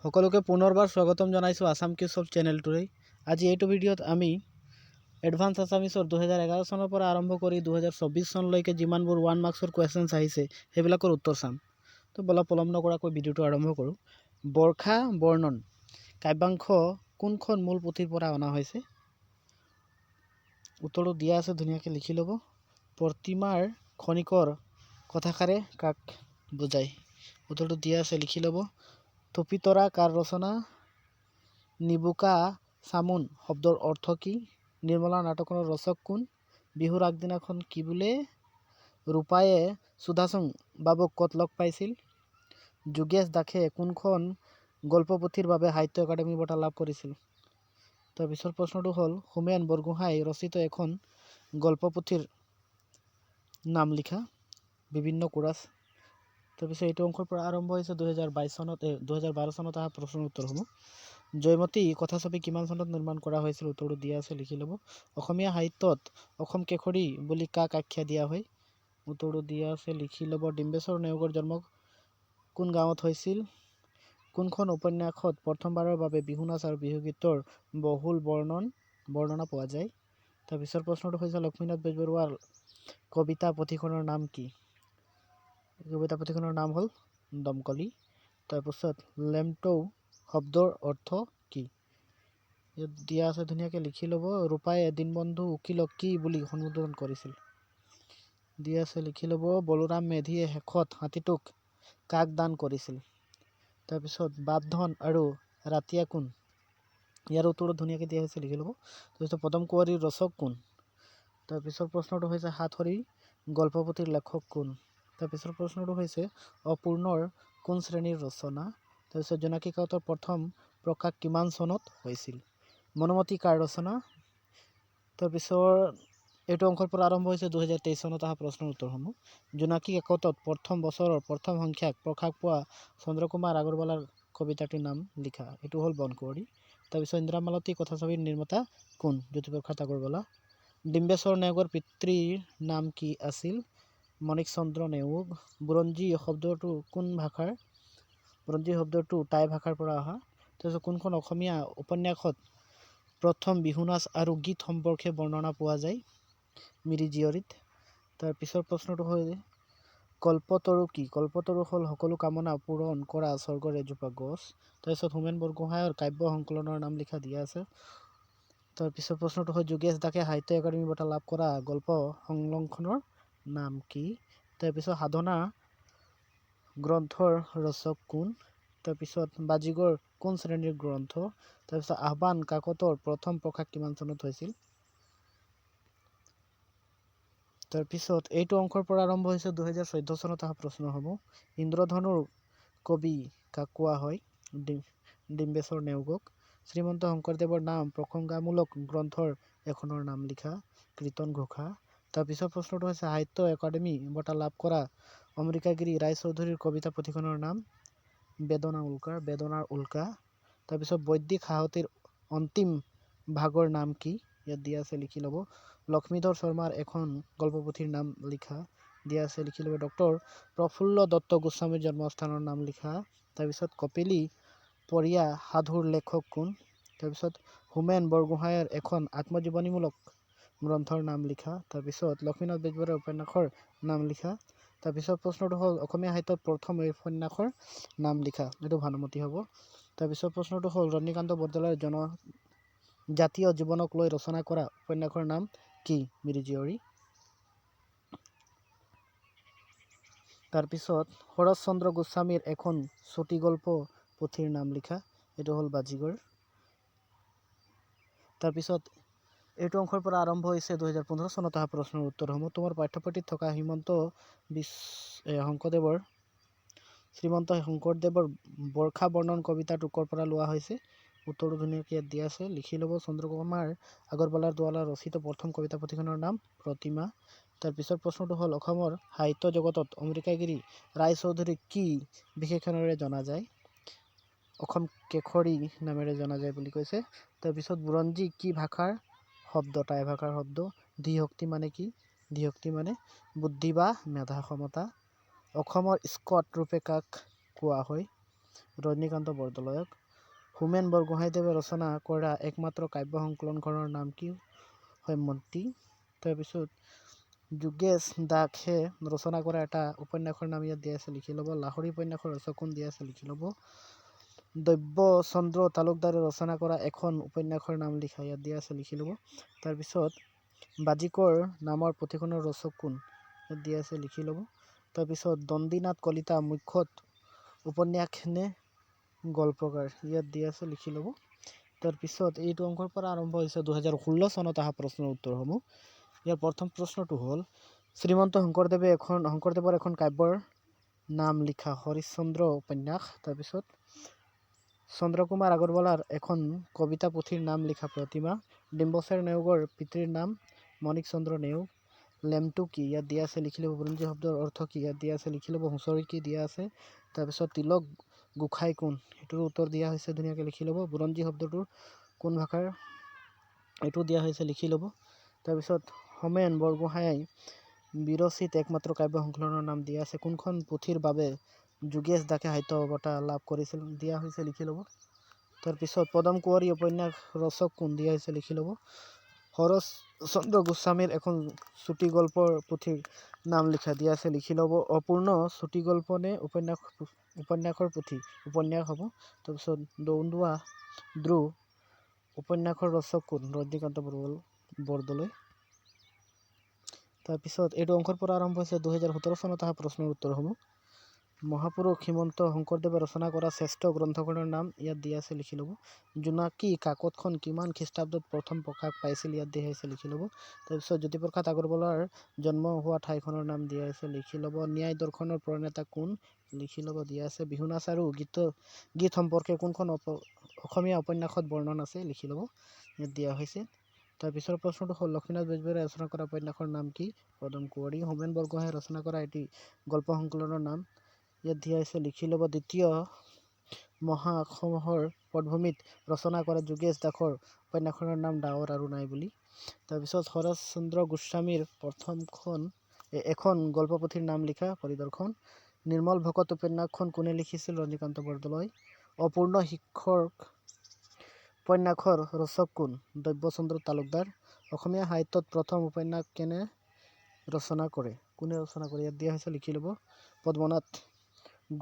সকলোকে পুনৰবাৰ স্বাগতম জনাইছোঁ আসাম কিউব চেনেলটোলৈ। আজি এইটো ভিডিঅ'ত আমি এডভান্স আসামিছৰ 2011 চনৰ পৰা আৰম্ভ কৰি 2024 চনলৈকে যিমানবোৰ 1 মাৰ্কছৰ কুৱেশ্যনছ আহিছে সেইবিলাকৰ উত্তৰ চাম। তো বলা পলম নকৰাকৈ ভিডিঅ'টো আৰম্ভ কৰোঁ। বৰ্ষা বৰ্ণন কাব্যাংশ কোনখন মূল পুথিৰ পৰা অনা হৈছে? উত্তৰটো দিয়া আছে, ধুনীয়াকৈ লিখি ল'ব। প্ৰতিমাৰ খনিকৰ কথাষাৰে কাক বুজায়? উত্তৰটো দিয়া আছে, লিখি ল'ব। থপিতৰা কাৰ ৰচনা? নিবুকা চামোন শব্দৰ অৰ্থ কি? নিৰ্মলা নাটকখনৰ ৰচক কোন? বিহুৰ আগদিনাখন কি বোলে? ৰূপায়ে সুধাচং বাবুক ক'ত লগ পাইছিল? যোগেশ দাসে কোনখন গল্পপুথিৰ বাবে সাহিত্য একাডেমি বঁটা লাভ কৰিছিল? তাৰপিছৰ প্ৰশ্নটো হ'ল হোমেন বৰগোহাঁই ৰচিত এখন গল্পপুথিৰ নাম লিখা। বিভিন্ন কোৰাছ। তাৰপিছত এইটো অংশৰ পৰা আৰম্ভ হৈছে 2012 চনত অহা প্ৰশ্নৰ উত্তৰসমূহ। জয়মতী কথাছবি কিমান চনত নিৰ্মাণ কৰা হৈছিল? উত্তৰটো দিয়া আছে, লিখি ল'ব। অসমীয়া সাহিত্যত অসম কেশৰী বুলি কাক আখ্যা দিয়া হয়? উত্তৰটো দিয়া আছে, লিখি ল'ব। ডিম্বেশ্বৰ নেওগৰ জন্ম কোন গাঁৱত হৈছিল? কোনখন উপন্যাসত প্ৰথমবাৰৰ বাবে বিহু নাচ আৰু বিহুগীতৰ বহুল বৰ্ণনা পোৱা যায়? তাৰপিছৰ প্ৰশ্নটো হৈছে লক্ষ্মীনাথ বেজবৰুৱাৰ কবিতা পুথিখনৰ নাম কি? কবিতা পুথিখনৰ নাম হ'ল দমকলি। তাৰপিছত লেমটৌ শব্দৰ অৰ্থ কি? ইয়াত দিয়া আছে, ধুনীয়াকৈ লিখি ল'ব। ৰূপায়ে দীনবন্ধু উকীলক কি বুলি সম্বোধন কৰিছিল? দিয়া আছে, লিখি ল'ব। বলোৰাম মেধিয়ে শেষত হাতীটোক কাক দান কৰিছিল? তাৰপিছত বাপধন আৰু ৰাতিয়া কোন? ইয়াৰ উত্তৰটো ধুনীয়াকৈ দিয়া হৈছে, লিখি ল'ব। তাৰপিছত পদম কুঁৱৰীৰ ৰচক কোন? তাৰপিছৰ প্ৰশ্নটো হৈছে সাতসৰী গল্পপুথিৰ লেখক কোন? তাৰপিছৰ প্ৰশ্নটো হৈছে অপূৰ্ণৰ কোন শ্ৰেণীৰ ৰচনা? তাৰপিছত জোনাকী কাকতৰ প্ৰথম প্ৰকাশ কিমান চনত হৈছিল? মনোমতী কাৰ ৰচনা? তাৰপিছৰ এইটো অংশৰ পৰা আৰম্ভ হৈছে 2023 চনত অহা প্ৰশ্নৰ উত্তৰসমূহ। জোনাকী কাকতত প্ৰথম বছৰৰ প্ৰথম সংখ্যাক প্ৰকাশ পোৱা চন্দ্ৰকুমাৰ আগৰৱালাৰ কবিতাটিৰ নাম লিখা। এইটো হ'ল বনকুঁৱৰী। তাৰপিছত ইন্দ্ৰামালতী কথাছবিৰ নিৰ্মাতা কোন? জ্যোতিপ্ৰসাদ আগৰৱালা। ডিম্বেশ্বৰ নেওগৰ পিতৃৰ নাম কি আছিল? মাণিক চন্দ্ৰ নেওগ। বুৰঞ্জী শব্দটো কোন ভাষাৰ? বুৰঞ্জী শব্দটো টাই ভাষাৰ পৰা অহা। তাৰপিছত কোনখন অসমীয়া উপন্যাসত প্ৰথম বিহু নাচ আৰু গীত সম্পৰ্কে বৰ্ণনা পোৱা যায়? মিৰি জীয়ৰীত। তাৰপিছৰ প্ৰশ্নটো হ'ল কল্পতৰু কি? কল্পতৰু হ'ল সকলো কামনা পূৰণ কৰা স্বৰ্গৰ এজোপা গছ। তাৰপিছত হোমেন বৰগোহাঁইৰ কাব্য সংকলনৰ নাম লিখা দিয়া আছে। তাৰপিছৰ প্ৰশ্নটো হ'ল যোগেশ দাসে সাহিত্য একাডেমি বঁটা লাভ কৰা গল্প সংকলনখনৰ নাম কি? তাৰপিছত সাধনা গ্ৰন্থৰ ৰচক কোন? তাৰপিছত বাজিগৰ কোন শ্ৰেণীৰ গ্ৰন্থ? তাৰপিছত আহ্বান কাকতৰ প্ৰথম প্ৰকাশ কিমান চনত হৈছিল? তাৰপিছত এইটো অংশৰ পৰা আৰম্ভ হৈছে 2014 চনত অহা প্ৰশ্নসমূহ। ইন্দ্ৰধনুৰ কবি কাক কোৱা হয়? ডিম্বেশ্বৰ নেওগক। শ্ৰীমন্ত শংকৰদেৱৰ নাম প্ৰসংগামূলক গ্ৰন্থৰ এখনৰ নাম লিখা। কীৰ্তন ঘোষা। তাৰপিছত প্ৰশ্নটো হৈছে সাহিত্য একাডেমি বঁটা লাভ কৰা অমৃকাগিৰি ৰায়চৌধুৰীৰ কবিতা পুথিখনৰ নাম? বেদনাৰ উল্কা। তাৰপিছত বৈদিক সাহতীৰ অন্তিম ভাগৰ নাম কি? ইয়াত দিয়া আছে, লিখি ল'ব। লক্ষ্মীধৰ শৰ্মাৰ এখন গল্পপুথিৰ নাম লিখা। দিয়া আছে, লিখি ল'ব। ডক্টৰ প্ৰফুল্ল দত্ত গোস্বামীৰ জন্মস্থানৰ নাম লিখা। তাৰপিছত কপিলী পৰিয়া সাধুৰ লেখক কোন? তাৰপিছত হোমেন বৰগোহাঁইৰ এখন আত্মজীৱনীমূলক গ্ৰন্থৰ নাম লিখা। তাৰপিছত লক্ষ্মীনাথ বেজবৰুৱাৰ উপন্যাসৰ নাম লিখা। তাৰপিছত প্ৰশ্নটো হ'ল অসমীয়া সাহিত্যত প্ৰথম উপন্যাসৰ নাম লিখা। এইটো ভানুমতী হ'ব। তাৰপিছত প্ৰশ্নটো হ'ল ৰজনীকান্ত বৰদলৈৰ জনজাতীয় জীৱনক লৈ ৰচনা কৰা উপন্যাসৰ নাম কি? মিৰি জীয়ৰী। তাৰপিছত শৰৎচন্দ্ৰ গোস্বামীৰ এখন চুটিগল্প পুথিৰ নাম লিখা। এইটো হ'ল বাজিগৰ। তাৰপিছত এইটো অংশৰ পৰা আৰম্ভ হৈছে 2015 চনত অহা প্ৰশ্নৰ উত্তৰসমূহ। তোমাৰ পাঠ্যপুথিত থকা শ্ৰীমন্ত শংকৰদেৱৰ বৰ্ষা বৰ্ণন কবিতাটো ক'ৰ পৰা লোৱা হৈছে? উত্তৰটো ধুনীয়াকৈ ইয়াত দিয়া আছে, লিখি ল'ব। চন্দ্ৰকুমাৰ আগৰৱালাৰ দ্বাৰা ৰচিত প্ৰথম কবিতা পুথিখনৰ নাম প্ৰতিমা। তাৰপিছত প্ৰশ্নটো হ'ল অসমৰ সাহিত্য জগতত অমৃকাগিৰি ৰায়চৌধুৰীক কি বিশেষণেৰে জনা যায়? অসম কেশৰী নামেৰে জনা যায় বুলি কৈছে। তাৰপিছত বুৰঞ্জী কি ভাষাৰ শব্দ? টাই ভাষাৰ শব্দ। ধীশক্তি মানে কি? ধীশক্তি মানে বুদ্ধি বা মেধা ক্ষমতা। অসমৰ স্কট ৰূপে কাক কোৱা হয়? ৰজনীকান্ত বৰদলৈক। হোমেন বৰগোহাঁইদেৱে ৰচনা কৰা একমাত্ৰ কাব্য সংকলনখনৰ নাম কি? হৈমন্তী। তাৰপিছত যোগেশ দাসে ৰচনা কৰা এটা উপন্যাসৰ নাম ইয়াত দিয়া আছে, লিখি ল'ব। লাহৰী উপন্যাসৰ ৰচক কোন? দিয়া আছে, লিখি ল'ব। দব্যচন্দ্ৰ তালুকদাৰে ৰচনা কৰা এখন উপন্যাসৰ নাম লিখা, ইয়াত দিয়া আছে, লিখি ল'ব। তাৰপিছত বাজিকৰ নামৰ পুথিখনৰ ৰচক কোন? ইয়াত দিয়া আছে, লিখি ল'ব। তাৰপিছত দণ্ডিনাথ কলিতা মুখ্যত উপন্যাস নে গল্পকাৰ? ইয়াত দিয়া আছে, লিখি ল'ব। তাৰপিছত এইটো অংকৰ পৰা আৰম্ভ হৈছে 2016 চনত অহা প্ৰশ্নৰ উত্তৰসমূহ। ইয়াৰ প্ৰথম প্ৰশ্নটো হ'ল শ্ৰীমন্ত শংকৰদেৱৰ এখন কাব্যৰ নাম লিখা। হৰিশ্চন্দ্ৰ উপন্যাস। তাৰপিছত চন্দ্ৰকুমাৰ আগৰৱালাৰ এখন কবিতা পুথিৰ নাম লিখা। প্ৰতিমা। ডিম্বশ্বেৰ নেওগৰ পিতৃৰ নাম মাণিক চন্দ্ৰ নেওগ। লেমটো কি? ইয়াত দিয়া আছে, লিখি ল'ব। বুৰঞ্জী শব্দৰ অৰ্থ কি? ইয়াত দিয়া আছে, লিখি ল'ব। হুঁচৰি কি? দিয়া আছে। তাৰপিছত তিলক গোসাঁই কোন? সেইটোৰ উত্তৰ দিয়া হৈছে, ধুনীয়াকৈ লিখি ল'ব। বুৰঞ্জী শব্দটোৰ কোন ভাষাৰ? এইটো দিয়া হৈছে, লিখি ল'ব। তাৰপিছত হোমেন বৰগোহাঁই বিৰচিত একমাত্ৰ কাব্য সংকলনৰ নাম দিয়া আছে। কোনখন পুথিৰ বাবে যোগেশ দাসে সাহিত্য বঁটা লাভ কৰিছিল? দিয়া হৈছে, লিখি ল'ব। তাৰপিছত পদম কুঁৱৰী উপন্যাস ৰচক কোন? দিয়া হৈছে, লিখি ল'ব। শৰৎচন্দ্ৰ গোস্বামীৰ এখন চুটি গল্পৰ পুথিৰ নাম লিখা, দিয়া আছে, লিখি ল'ব। অপূৰ্ণ চুটি গল্প নে উপন্যাসৰ পুথি? উপন্যাস হ'ব। তাৰপিছত দন্দুৱা দ্ৰোহ উপন্যাসৰ ৰচক কোন? ৰজনীকান্ত বৰদলৈ। তাৰপিছত এইটো অংকৰ পৰা আৰম্ভ হৈছে 2017 চনত অহা প্ৰশ্নৰ উত্তৰসমূহ। মহাপুৰুষ শ্ৰীমন্ত শংকৰদেৱে ৰচনা কৰা শ্ৰেষ্ঠ গ্ৰন্থখনৰ নাম ইয়াত দিয়া আছে, লিখি ল'ব। জোনাকী কাকতখন কিমান খ্ৰীষ্টাব্দত প্ৰথম প্ৰকাশ পাইছিল? ইয়াত দিয়া হৈছে, লিখি ল'ব। তাৰপিছত জ্যোতিপ্ৰসাদ আগৰৱালাৰ জন্ম হোৱা ঠাইখনৰ নাম দিয়া আছে, লিখি ল'ব। ন্যায় দৰ্শনৰ প্ৰণেতা কোন? লিখি ল'ব, দিয়া আছে। বিহু নাচ আৰু গীত সম্পৰ্কে কোনখন অসমীয়া উপন্যাসত বৰ্ণনা আছে? লিখি ল'ব, ইয়াত দিয়া হৈছে। তাৰপিছৰ প্ৰশ্নটো হ'ল লক্ষ্মীনাথ বেজবৰুৱাই ৰচনা কৰা উপন্যাসৰ নাম কি? পদম কুঁৱৰী। হোমেন বৰগোহাঁই ৰচনা কৰা এটি গল্প সংকলনৰ নাম ইয়াত দিয়া হৈছে, লিখি ল'ব। দ্বিতীয় মহাসমৰৰ পটভূমিত ৰচনা কৰা যোগেশ দাসৰ উপন্যাসখনৰ নাম ডাৱৰ আৰু নাই বুলি। তাৰপিছত শৰৎচন্দ্ৰ গোস্বামীৰ এখন গল্পপুথিৰ নাম লিখা। পৰিদৰ্শন। নিৰ্মল ভকত উপন্যাসখন কোনে লিখিছিল? ৰজনীকান্ত বৰদলৈ। অপূৰ্ণ শিখৰ উপন্যাসৰ ৰচক কোন? দব্যচন্দ্ৰ তালুকদাৰ। অসমীয়া সাহিত্যত প্ৰথম উপন্যাস কোনে ৰচনা কৰে? ইয়াত দিয়া হৈছে, লিখি ল'ব। পদ্মনাথ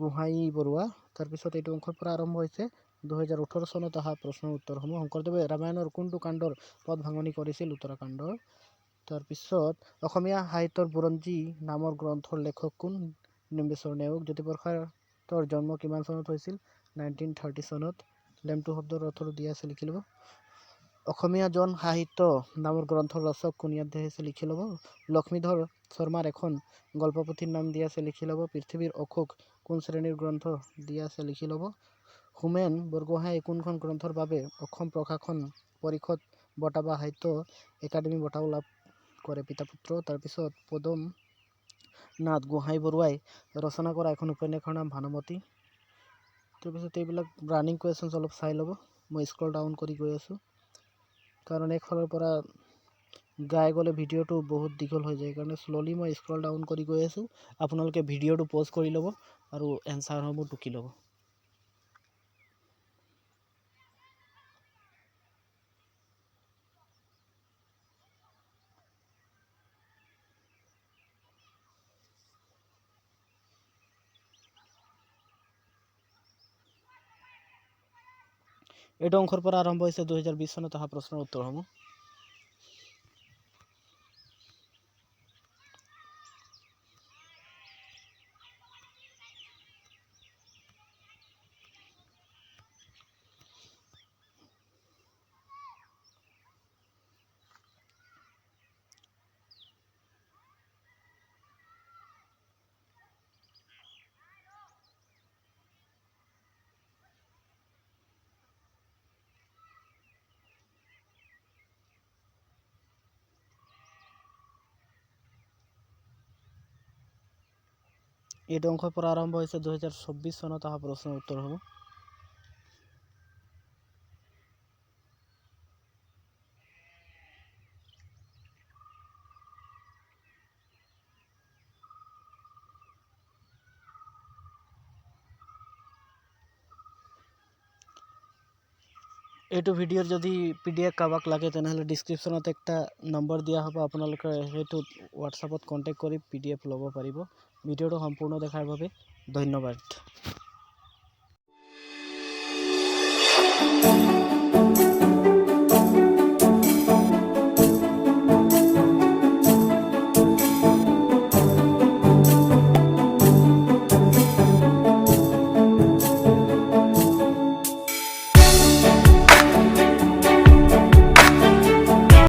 গোহাঞিবৰুৱা। তাৰপিছত এইটো অংশৰ পৰা আৰম্ভ হৈছে 2018 চনত অহা প্ৰশ্নৰ উত্তৰসমূহ। শংকৰদেৱে ৰামায়ণৰ কোনটো কাণ্ডৰ পদ ভাঙনি কৰিছিল? উত্তৰাকাণ্ডৰ। তাৰপিছত অসমীয়া সাহিত্যৰ বুৰঞ্জী নামৰ গ্ৰন্থৰ লেখক কোন? ডিম্বেশ্বৰ নেওগ। জ্যোতিপ্ৰসাদৰ জন্ম কিমান চনত হৈছিল? 1930 চনত। লেমটো শব্দৰ অৰ্থটো দিয়া আছে, লিখি ল'ব। অসমীয়া জন সাহিত্য নামৰ গ্ৰন্থৰ ৰচক কোন? ইয়াত দিয়া হৈছে, লিখি ল'ব। লক্ষ্মীধৰ শৰ্মাৰ এখন গল্পপুথিৰ নাম দিয়া আছে, লিখি ল'ব। পৃথিৱীৰ অশোক কোন শ্ৰেণীৰ গ্ৰন্থ? দিয়া আছে, লিখি ল'ব। হোমেন বৰগোহাঁই কোনখন গ্ৰন্থৰ বাবে অসম প্ৰকাশন পৰিষদ বঁটা বা সাহিত্য একাডেমী বঁটাও লাভ কৰে? পিতা পুত্ৰ। তাৰপিছত পদম নাথ গোহাঞিবৰুৱাই ৰচনা কৰা এখন উপন্যাসৰ নাম ভানুমতী। তাৰপিছত এইবিলাক ৰানিং কুৱেশ্যনছ অলপ চাই ল'ব। মই স্ক্ৰল ডাউন কৰি গৈ আছোঁ, কাৰণ একফালৰ পৰা গাই গ'লে ভিডিঅ'টো বহুত দীঘল হৈ যায়, সেইকাৰণে শ্ল'লি মই স্ক্ৰল ডাউন কৰি গৈ আছোঁ। আপোনালোকে ভিডিঅ'টো পজ কৰি ল'ব আৰু এনচাৰসমূহ টুকি ল'ব। এইটো অংশৰ পৰা আৰম্ভ হৈছে 2020 চনত অহা প্ৰশ্নৰ উত্তৰসমূহ। এইটো অংশৰ পৰা আৰম্ভ হৈছে 2024 চনত অহা প্ৰশ্নৰ উত্তৰসমূহ। এইটো ভিডিঅ'ৰ যদি PDF কাৰোবাক লাগে তেনেহ'লে ডিছক্ৰিপশ্যনত একটা নম্বৰ দিয়া হ'ব, আপোনালোকে সেইটো হোৱাটছআপত কণ্টেক্ট কৰি PDF ল'ব পাৰিব। ভিডিঅ'টো সম্পূৰ্ণ দেখাৰ বাবে ধন্যবাদ।